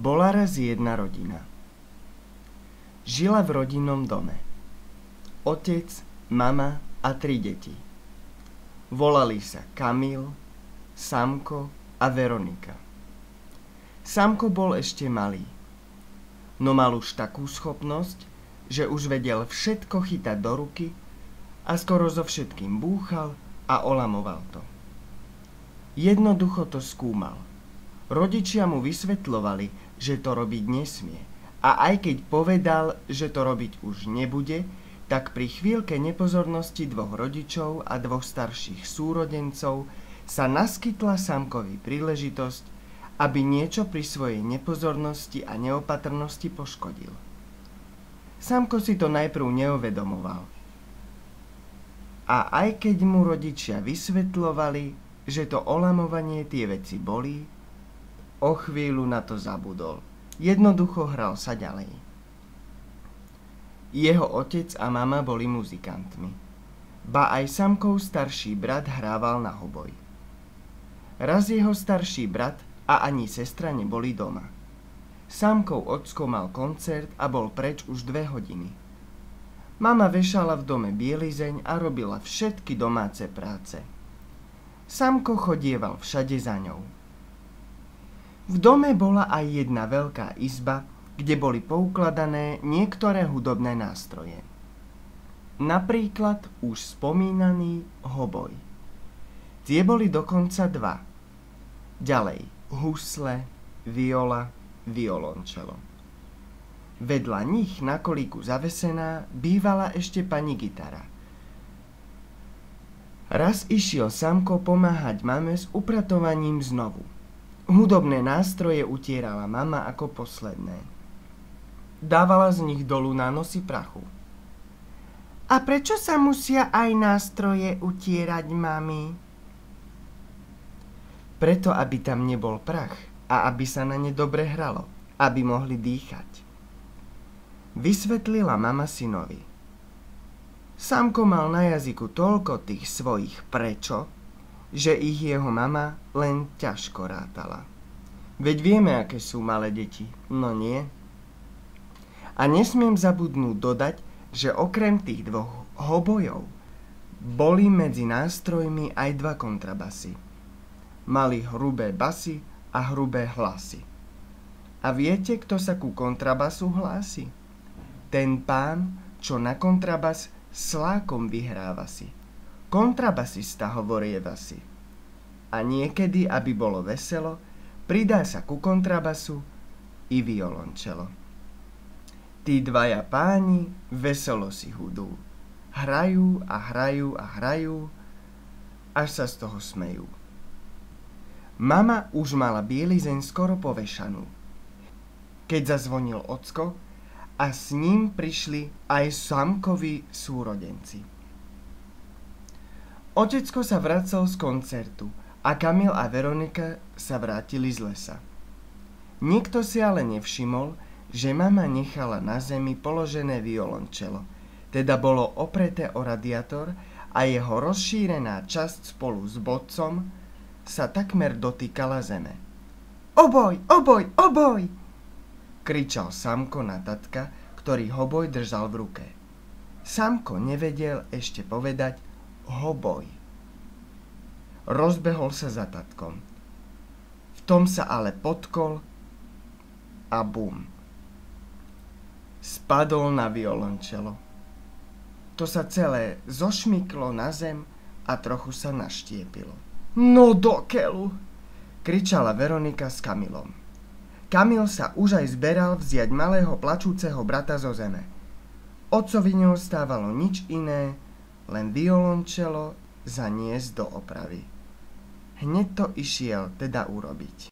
Bola raz jedna rodina. Žila v rodinnom dome. Otec, mama a 3 deti. Volali sa Kamil, Samko a Veronika. Samko bol ešte malý, no mal už takú schopnosť, že už vedel všetko chytať do ruky a skoro so všetkým búchal a olamoval to. Jednoducho to skúmal. Rodičia mu vysvetľovali, že to robiť nesmie, a aj keď povedal, že to robiť už nebude, tak pri chvíľke nepozornosti 2 rodičov a 2 starších súrodencov sa naskytla Samkovi príležitosť, aby niečo pri svojej nepozornosti a neopatrnosti poškodil. Samko si to najprv neuvedomoval. A aj keď mu rodičia vysvetľovali, že to olamovanie tie veci bolí, o chvíľu na to zabudol. Jednoducho hral sa ďalej. Jeho otec a mama boli muzikantmi. Ba aj Samkov starší brat hrával na hoboj. Raz jeho starší brat a ani sestra neboli doma. Samkov ocko mal koncert a bol preč už 2 hodiny. Mama vešala v dome bielizeň a robila všetky domáce práce. Samko chodieval všade za ňou. V dome bola aj jedna veľká izba, kde boli poukladané niektoré hudobné nástroje. Napríklad už spomínaný hoboj. Tie boli dokonca 2. Ďalej husle, viola, violončelo. Vedľa nich na kolíku zavesená bývala ešte pani gitara. Raz išiel Samko pomáhať mame s upratovaním znovu. Hudobné nástroje utierala mama ako posledné. Dávala z nich dolu na nosy prachu. A prečo sa musia aj nástroje utierať, mami? Preto, aby tam nebol prach a aby sa na ne dobre hralo, aby mohli dýchať. Vysvetlila mama synovi. Samko mal na jazyku toľko tých svojich prečo, že ich jeho mama len ťažko rátala. Veď vieme, aké sú malé deti, no nie? A nesmiem zabudnúť dodať, že okrem tých 2 hobojov boli medzi nástrojmi aj 2 kontrabasy. Mali hrubé basy a hrubé hlasy. A viete, kto sa ku kontrabasu hlási? Ten pán, čo na kontrabas slákom vyhráva si. Kontrabasista hovorieva si. A niekedy, aby bolo veselo, pridá sa ku kontrabasu i violončelo. Tí 2 páni veselo si hudú. Hrajú a hrajú a hrajú, až sa z toho smejú. Mama už mala bielizeň skoro povešanú, keď zazvonil ocko a s ním prišli aj Samkovi súrodenci. Otecko sa vracal z koncertu a Kamil a Veronika sa vrátili z lesa. Nikto si ale nevšimol, že mama nechala na zemi položené violončelo, teda bolo opreté o radiátor a jeho rozšírená časť spolu s bodcom sa takmer dotýkala zeme. Oboj, oboj, oboj! Kričal Samko na tatka, ktorý hoboj držal v ruke. Samko nevedel ešte povedať hoboj. Rozbehol sa za tatkom. V tom sa ale potkol a bum. Spadol na violončelo. To sa celé zošmyklo na zem a trochu sa naštiepilo. No do keľu! Kričala Veronika s Kamilom. Kamil sa už aj zberal vziať malého plačúceho brata zo zeme. Otcovi neostávalo nič iné, len violončelo zaniesť do opravy. Hneď to išiel teda urobiť.